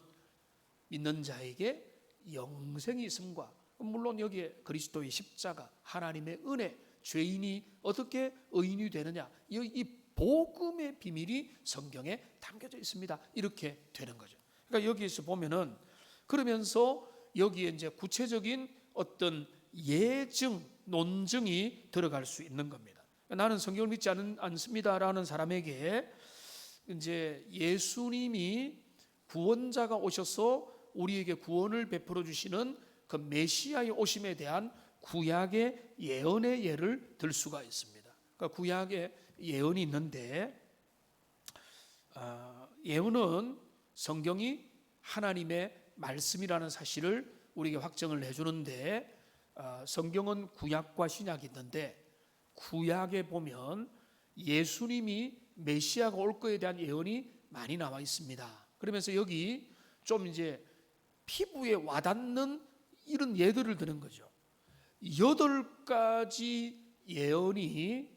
믿는 자에게 영생이 있음과 물론 여기에 그리스도의 십자가, 하나님의 은혜, 죄인이 어떻게 의인이 되느냐, 이 복음의 비밀이 성경에 담겨져 있습니다. 이렇게 되는 거죠. 그러니까 여기에서 보면은, 그러면서 여기에 이제 구체적인 어떤 예증, 논증이 들어갈 수 있는 겁니다. 나는 성경을 믿지 않습니다라는 사람에게 이제 예수님이 구원자가 오셔서 우리에게 구원을 베풀어 주시는 그 메시아의 오심에 대한 구약의 예언의 예를 들 수가 있습니다. 그러니까 구약의 예언이 있는데, 예언은 성경이 하나님의 말씀이라는 사실을 우리에게 확정을 해주는데, 성경은 구약과 신약이 있는데, 구약에 보면 예수님이 메시아가 올 거에 대한 예언이 많이 나와 있습니다. 그러면서 여기 좀 이제 피부에 와닿는 이런 예들을 드는 거죠. 8가지 예언이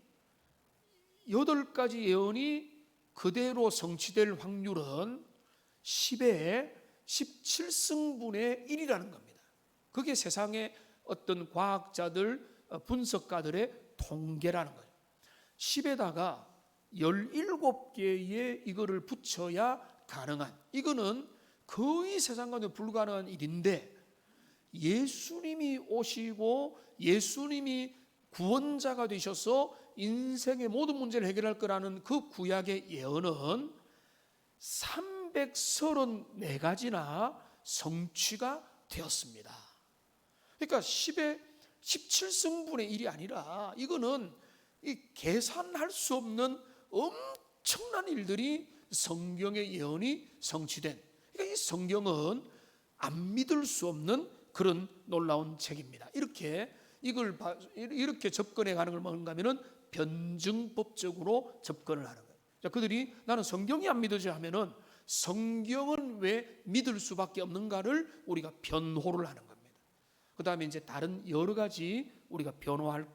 그대로 성취될 확률은 10의 17승분의 1이라는 겁니다. 그게 세상의 어떤 과학자들, 분석가들의 통계라는 거죠. 10에다가 17개의 이거를 붙여야 가능한, 이거는 거의 세상과는 불가능한 일인데, 예수님이 오시고 예수님이 구원자가 되셔서 인생의 모든 문제를 해결할 거라는 그 구약의 예언은 334가지나 성취가 되었습니다. 그러니까 10의 17승분의 1이 아니라, 이거는 이 계산할 수 없는 엄청난 일들이 성경의 예언이 성취된, 그러니까 이 성경은 안 믿을 수 없는 그런 놀라운 책입니다. 이렇게 접근해 가는 걸 뭔가 하면은 변증법적으로 접근을 하는 거예요. 자, 그들이 나는 성경이 안 믿어져 하면은 성경은 왜 믿을 수밖에 없는가를 우리가 변호를 하는 겁니다. 그 다음에 이제 다른 여러 가지 우리가 변호할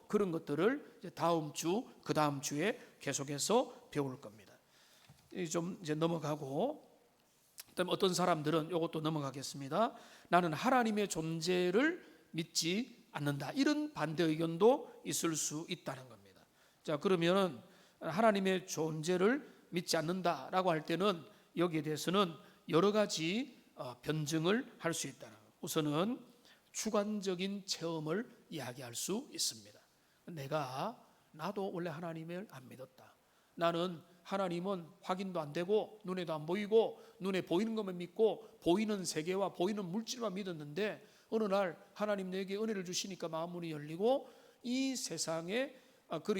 그런 것들을 이제 다음 주, 그 다음 주에 계속해서 배울 겁니다. 좀 이제 넘어가고, 그다음에 어떤 사람들은 이것도 넘어가겠습니다. 나는 하나님의 존재를 믿지 않는다, 이런 반대 의견도 있을 수 있다는 겁니다. 자, 그러면 하나님의 존재를 믿지 않는다라고 할 때는 여기에 대해서는 여러 가지 변증을 할 수 있다는 거예요. 우선은 주관적인 체험을 이야기할 수 있습니다. 나도 원래 하나님을 안 믿었다. 나는 하나님은 확인도 안 되고 눈에도 안 보이고 눈에 보이는 것만 믿고 보이는 세계와 보이는 물질만 믿었는데, 어느 날 하나님 내게 은혜를 주시니까 마음문이 열리고 이 세상에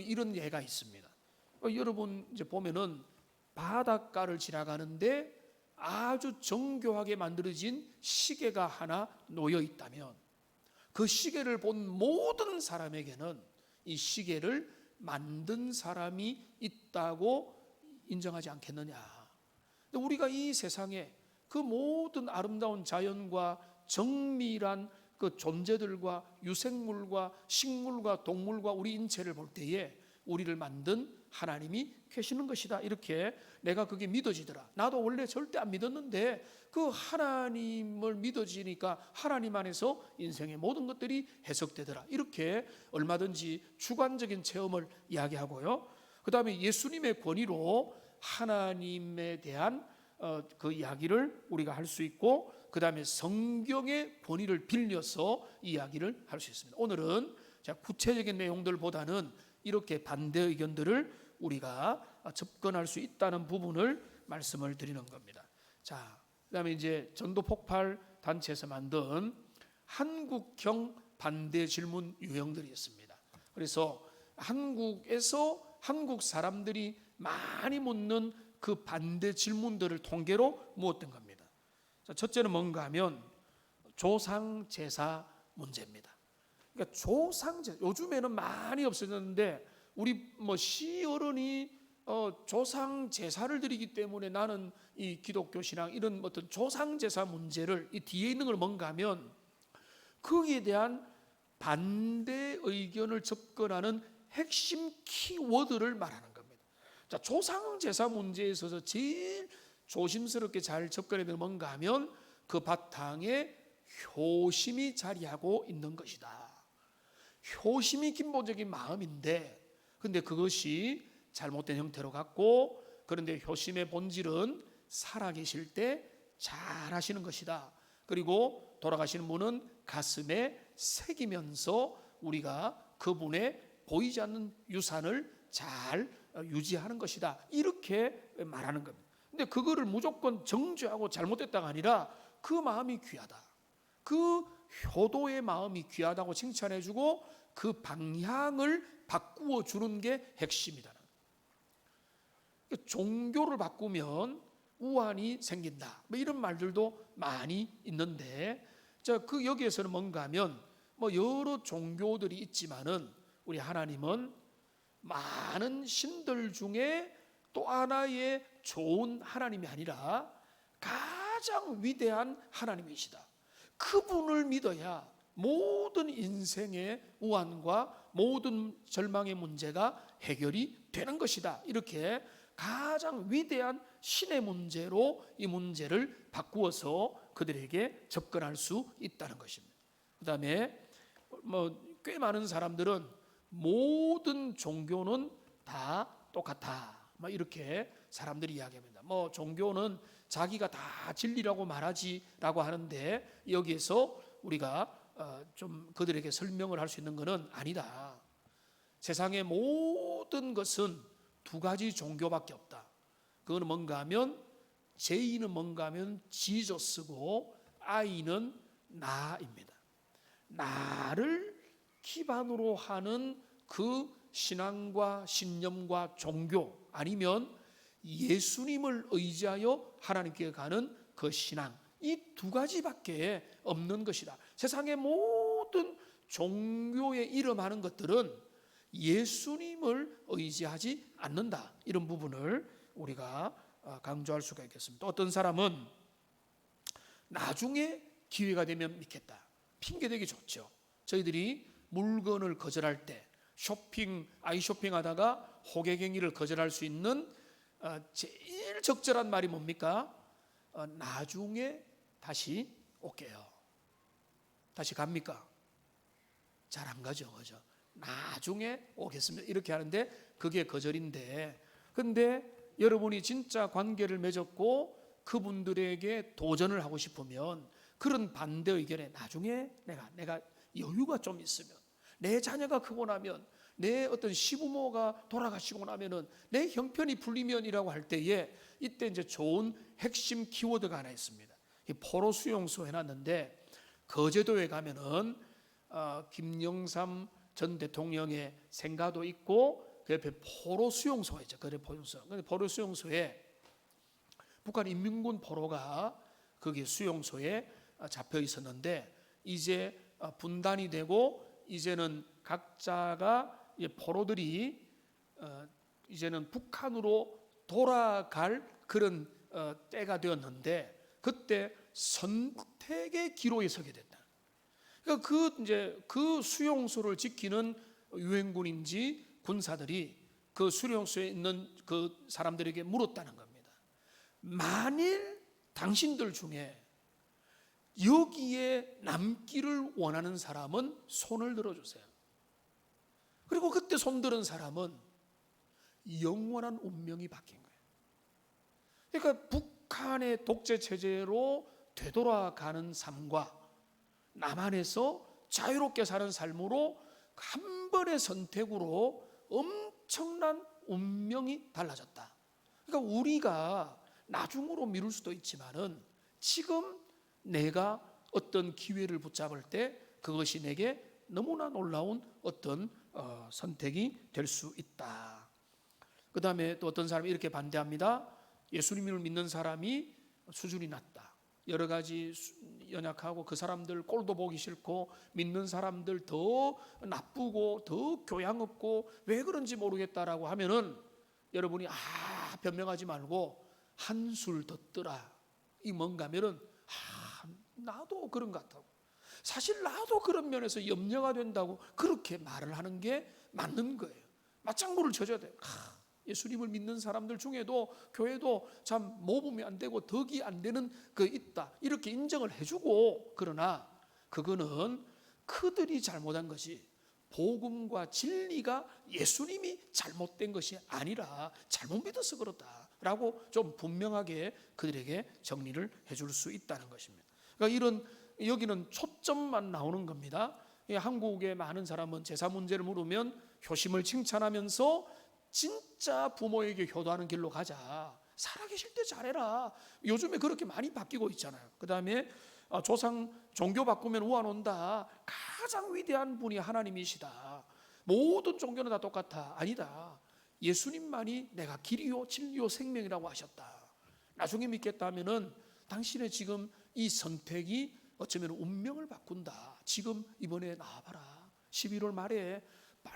이런 예가 있습니다. 여러분 이제 보면은 바닷가를 지나가는데 아주 정교하게 만들어진 시계가 하나 놓여 있다면, 그 시계를 본 모든 사람에게는 이 시계를 만든 사람이 있다고 인정하지 않겠느냐. 우리가 이 세상에 그 모든 아름다운 자연과 정밀한 그 존재들과 유생물과 식물과 동물과 우리 인체를 볼 때에 우리를 만든 하나님이 계시는 것이다, 이렇게 내가 그게 믿어지더라. 나도 원래 절대 안 믿었는데 그 하나님을 믿어지니까 하나님 안에서 인생의 모든 것들이 해석되더라, 이렇게 얼마든지 주관적인 체험을 이야기하고요. 그 다음에 예수님의 권위로 하나님에 대한 그 이야기를 우리가 할 수 있고, 그 다음에 성경의 권위를 빌려서 이야기를 할 수 있습니다. 오늘은 구체적인 내용들보다는 이렇게 반대 의견들을 우리가 접근할 수 있다는 부분을 말씀을 드리는 겁니다. 자, 그다음에 이제 전도 폭발 단체에서 만든 한국형 반대 질문 유형들이 있습니다. 그래서 한국에서 한국 사람들이 많이 묻는 그 반대 질문들을 통계로 모았던 겁니다. 자, 첫째는 뭔가 하면 조상 제사 문제입니다. 그러니까 조상 제사, 요즘에는 많이 없어졌는데 우리 시어른이 조상 제사를 드리기 때문에 나는 이 기독교 신앙 이런 어떤 조상 제사 문제를, 이 뒤에 있는 걸 뭔가 하면 거기에 대한 반대 의견을 접근하는 핵심 키워드를 말하는 겁니다. 자, 조상 제사 문제에 있어서 제일 조심스럽게 잘 접근해야 되는 뭔가 하면 그 바탕에 효심이 자리하고 있는 것이다. 효심이 근본적인 마음인데, 근데 그것이 잘못된 형태로 갖고, 그런데 효심의 본질은 살아계실 때 잘하시는 것이다. 그리고 돌아가시는 분은 가슴에 새기면서 우리가 그분의 보이지 않는 유산을 잘 유지하는 것이다. 이렇게 말하는 겁니다. 근데 그거를 무조건 정죄하고 잘못됐다가 아니라 그 마음이 귀하다. 그 효도의 마음이 귀하다고 칭찬해주고 그 방향을 바꾸어 주는 게 핵심이다. 종교를 바꾸면 우환이 생긴다. 뭐 이런 말들도 많이 있는데, 그 여기에서는 뭔가 하면 뭐 여러 종교들이 있지만은 우리 하나님은 많은 신들 중에 또 하나의 좋은 하나님이 아니라 가장 위대한 하나님이시다. 그분을 믿어야 모든 인생의 우환과 모든 절망의 문제가 해결이 되는 것이다. 이렇게 가장 위대한 신의 문제로 이 문제를 바꾸어서 그들에게 접근할 수 있다는 것입니다. 그 다음에 꽤 많은 사람들은 모든 종교는 다 똑같아, 이렇게 사람들이 이야기합니다. 종교는 자기가 다 진리라고 말하지라고 하는데, 여기에서 우리가 좀 그들에게 설명을 할 수 있는 것은 아니다. 세상의 모든 것은 두 가지 종교밖에 없다. 그거는 뭔가 하면 J는 뭔가 하면 지저스고 I는 나입니다. 나를 기반으로 하는 그 신앙과 신념과 종교, 아니면 예수님을 의지하여 하나님께 가는 그 신앙, 이 두 가지밖에 없는 것이다. 세상의 모든 종교에 이름하는 것들은 예수님을 의지하지 않는다. 이런 부분을 우리가 강조할 수가 있겠습니다. 어떤 사람은 나중에 기회가 되면 믿겠다. 핑계대기 좋죠. 저희들이 물건을 거절할 때 아이쇼핑 하다가 호객행위를 거절할 수 있는 제일 적절한 말이 뭡니까? 나중에 다시 올게요. 다시 갑니까? 잘 안 가죠, 그죠? 나중에 오겠습니다. 이렇게 하는데 그게 거절인데, 근데 여러분이 진짜 관계를 맺었고 그분들에게 도전을 하고 싶으면 그런 반대 의견에 나중에 내가 여유가 좀 있으면, 내 자녀가 크고 나면, 내 어떤 시부모가 돌아가시고 나면은, 내 형편이 풀리면이라고 할 때에, 이때 이제 좋은 핵심 키워드가 하나 있습니다. 이 포로 수용소 해놨는데, 거제도에 가면은 김영삼 전 대통령의 생가도 있고 그 옆에 포로 수용소가 있죠. 거제 포용소. 근데 포로 수용소에 북한 인민군 포로가 거기 수용소에 잡혀 있었는데, 이제 분단이 되고 이제는 각자가 포로들이 이제는 북한으로 돌아갈 그런 때가 되었는데, 그때 선택의 기로에 서게 됐다. 그러니까 그 수용소를 지키는 유엔군인지 군사들이 그 수용소에 있는 그 사람들에게 물었다는 겁니다. 만일 당신들 중에 여기에 남기를 원하는 사람은 손을 들어주세요. 그리고 그때 손들은 사람은 영원한 운명이 바뀐 거예요. 그러니까 북한의 독재 체제로 되돌아가는 삶과 남한에서 자유롭게 사는 삶으로 한 번의 선택으로 엄청난 운명이 달라졌다. 그러니까 우리가 나중으로 미룰 수도 있지만은 지금 내가 어떤 기회를 붙잡을 때 그것이 내게 너무나 놀라운 어떤 선택이 될 수 있다. 그 다음에 또 어떤 사람이 이렇게 반대합니다. 예수님을 믿는 사람이 수준이 낮다. 여러 가지 연약하고 그 사람들 꼴도 보기 싫고 믿는 사람들 더 나쁘고 더 교양 없고 왜 그런지 모르겠다라고 하면은 여러분이 변명하지 말고 한술 더 뜨라. 이 뭔가 하면은 나도 그런 것 같다고, 사실 나도 그런 면에서 염려가 된다고 그렇게 말을 하는 게 맞는 거예요. 맞장구를 쳐줘야 돼요. 예수님을 믿는 사람들 중에도 교회도 참 모범이 안 되고 덕이 안 되는 그 있다, 이렇게 인정을 해주고, 그러나 그거는 그들이 잘못한 것이 복음과 진리가 예수님이 잘못된 것이 아니라 잘못 믿어서 그렇다라고 좀 분명하게 그들에게 정리를 해줄 수 있다는 것입니다. 그러니까 이런 여기는 초점만 나오는 겁니다. 한국의 많은 사람은 제사 문제를 물으면 효심을 칭찬하면서 진짜 부모에게 효도하는 길로 가자, 살아계실 때 잘해라, 요즘에 그렇게 많이 바뀌고 있잖아요. 그 다음에 조상 종교 바꾸면 우한 온다, 가장 위대한 분이 하나님이시다, 모든 종교는 다 똑같아. 아니다, 예수님만이 내가 길이요 진리요 생명이라고 하셨다. 나중에 믿겠다 하면은 당신의 지금 이 선택이 어쩌면 운명을 바꾼다. 지금 이번에 나와봐라, 11월 말에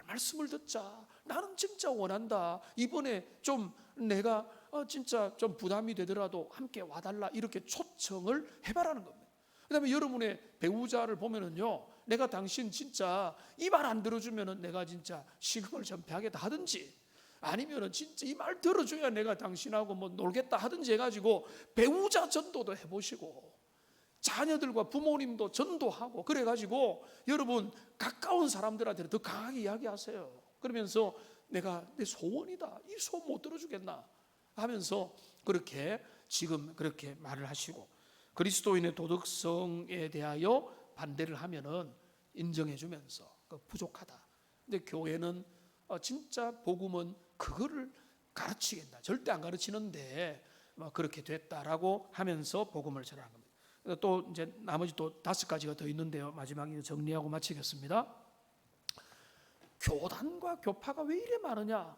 말씀을 듣자, 나는 진짜 원한다, 이번에 좀 내가 진짜 좀 부담이 되더라도 함께 와달라, 이렇게 초청을 해봐라는 겁니다. 그 다음에 여러분의 배우자를 보면은요, 내가 당신 진짜 이 말 안 들어주면은 내가 진짜 식음을 전폐하겠다 하든지, 아니면은 진짜 이 말 들어줘야 내가 당신하고 뭐 놀겠다 하든지 해가지고 배우자 전도도 해보시고 자녀들과 부모님도 전도하고 그래가지고 여러분 가까운 사람들한테 더 강하게 이야기하세요. 그러면서 내가 내 소원이다, 이 소원 못 들어주겠나 하면서 그렇게 지금 그렇게 말을 하시고, 그리스도인의 도덕성에 대하여 반대를 하면은 인정해주면서 부족하다. 근데 교회는 진짜 복음은 그거를 가르치겠다, 절대 안 가르치는데 그렇게 됐다라고 하면서 복음을 전하는 겁니다. 또 이제 나머지 또 5가지가 더 있는데요, 마지막에 정리하고 마치겠습니다. 교단과 교파가 왜 이래 많으냐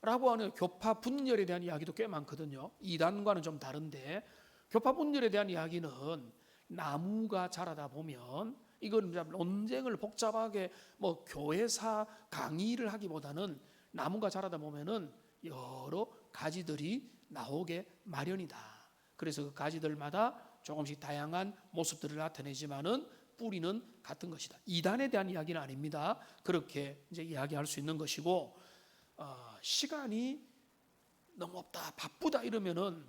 라고 하는 교파 분열에 대한 이야기도 꽤 많거든요. 이단과는 좀 다른데, 교파 분열에 대한 이야기는 나무가 자라다 보면, 이건 논쟁을 복잡하게 뭐 교회사 강의를 하기보다는 나무가 자라다 보면은 여러 가지들이 나오게 마련이다. 그래서 그 가지들마다 조금씩 다양한 모습들을 나타내지만은 뿌리는 같은 것이다. 이단에 대한 이야기는 아닙니다. 그렇게 이제 이야기할 수 있는 것이고, 시간이 너무 없다, 바쁘다 이러면은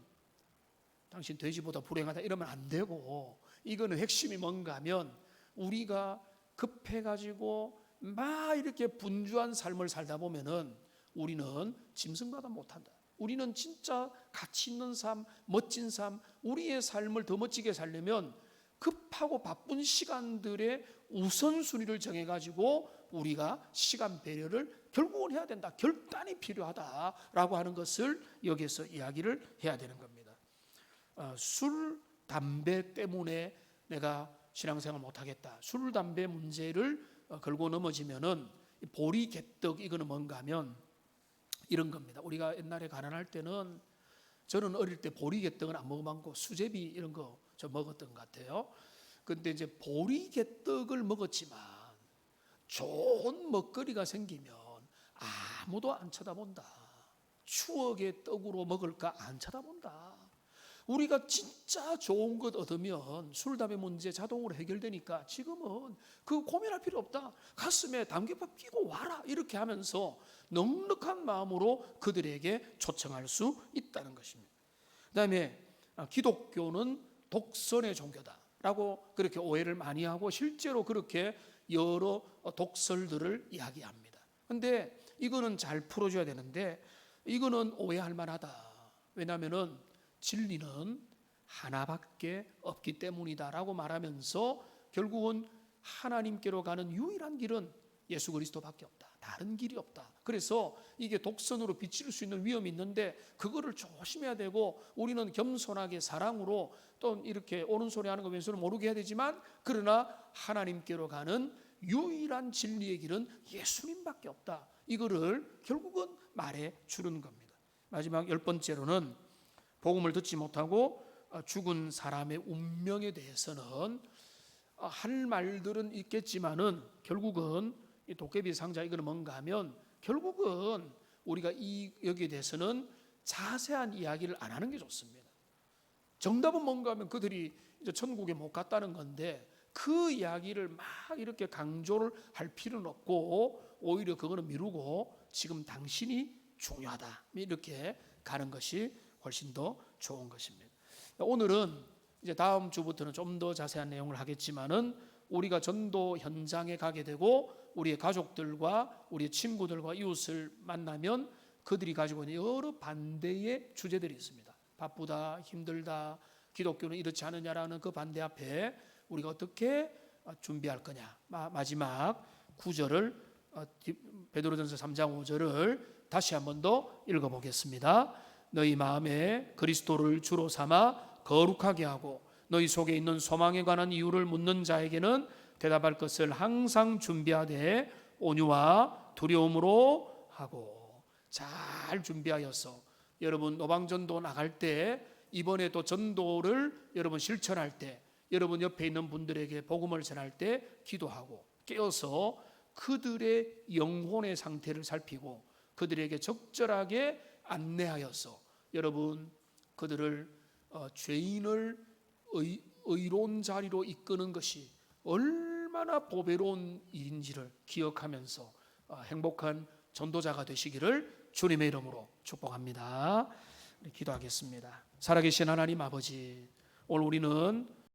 당신 돼지보다 불행하다 이러면 안 되고, 이거는 핵심이 뭔가 하면 우리가 급해가지고 막 이렇게 분주한 삶을 살다 보면은 우리는 짐승보다 못한다. 우리는 진짜 가치 있는 삶, 멋진 삶, 우리의 삶을 더 멋지게 살려면 급하고 바쁜 시간들의 우선순위를 정해가지고 우리가 시간 배려를 결국은 해야 된다, 결단이 필요하다라고 하는 것을 여기서 이야기를 해야 되는 겁니다. 술, 담배 때문에 내가 신앙생활 못하겠다, 술, 담배 문제를 걸고 넘어지면은 보리, 개떡, 이거는 뭔가 하면 이런 겁니다. 우리가 옛날에 가난할 때는, 저는 어릴 때 보리, 개떡은 안 먹어봤고 수제비 이런 거 좀 먹었던 것 같아요. 근데 이제 보리, 개떡을 먹었지만 좋은 먹거리가 생기면 아무도 안 쳐다본다. 추억의 떡으로 먹을까 안 쳐다본다. 우리가 진짜 좋은 것 얻으면 술, 담배 문제 자동으로 해결되니까 지금은 그 고민할 필요 없다, 가슴에 담배밥 끼고 와라, 이렇게 하면서 넉넉한 마음으로 그들에게 초청할 수 있다는 것입니다. 그 다음에 기독교는 독선의 종교다라고 그렇게 오해를 많이 하고 실제로 그렇게 여러 독설들을 이야기합니다. 그런데 이거는 잘 풀어줘야 되는데, 이거는 오해할 만하다. 왜냐하면 진리는 하나밖에 없기 때문이다라고 말하면서 결국은 하나님께로 가는 유일한 길은 예수 그리스도밖에 없다, 다른 길이 없다. 그래서 이게 독선으로 비칠 수 있는 위험이 있는데 그거를 조심해야 되고, 우리는 겸손하게 사랑으로 또 이렇게 옳은소리 하는 거 왼손을 모르게 해야 되지만, 그러나 하나님께로 가는 유일한 진리의 길은 예수님밖에 없다, 이거를 결국은 말해 주는 겁니다. 마지막 10번째로는 복음을 듣지 못하고 죽은 사람의 운명에 대해서는 할 말들은 있겠지만은 결국은 이 도깨비 상자 이거는 뭔가 하면 결국은 우리가 여기에 대해서는 자세한 이야기를 안 하는 게 좋습니다. 정답은 뭔가 하면 그들이 이제 천국에 못 갔다는 건데 그 이야기를 막 이렇게 강조를 할 필요는 없고, 오히려 그거는 미루고 지금 당신이 중요하다. 이렇게 가는 것이 훨씬 더 좋은 것입니다. 오늘은 이제 다음 주부터는 좀 더 자세한 내용을 하겠지만은 우리가 전도 현장에 가게 되고 우리의 가족들과 우리의 친구들과 이웃을 만나면 그들이 가지고 있는 여러 반대의 주제들이 있습니다. 바쁘다, 힘들다, 기독교는 이렇지 않느냐라는 그 반대 앞에 우리가 어떻게 준비할 거냐. 마지막 9절을 베드로전서 3장 5절을 다시 한 번 더 읽어보겠습니다. 너희 마음에 그리스도를 주로 삼아 거룩하게 하고 너희 속에 있는 소망에 관한 이유를 묻는 자에게는 대답할 것을 항상 준비하되 온유와 두려움으로 하고. 잘 준비하여서 여러분 노방전도 나갈 때, 이번에 또 전도를 여러분 실천할 때, 여러분 옆에 있는 분들에게 복음을 전할 때 기도하고 깨어서 그들의 영혼의 상태를 살피고 그들에게 적절하게 안내하여서 여러분 그들을 죄인을 의로운 자리로 이끄는 것이 얼마나 보배로운 일인지를 기억하면서 행복한 전도자가 되시기를 주님의 이름으로 축복합니다. 기도하겠습니다. 살아계신 하나님 아버지, 오늘 우리는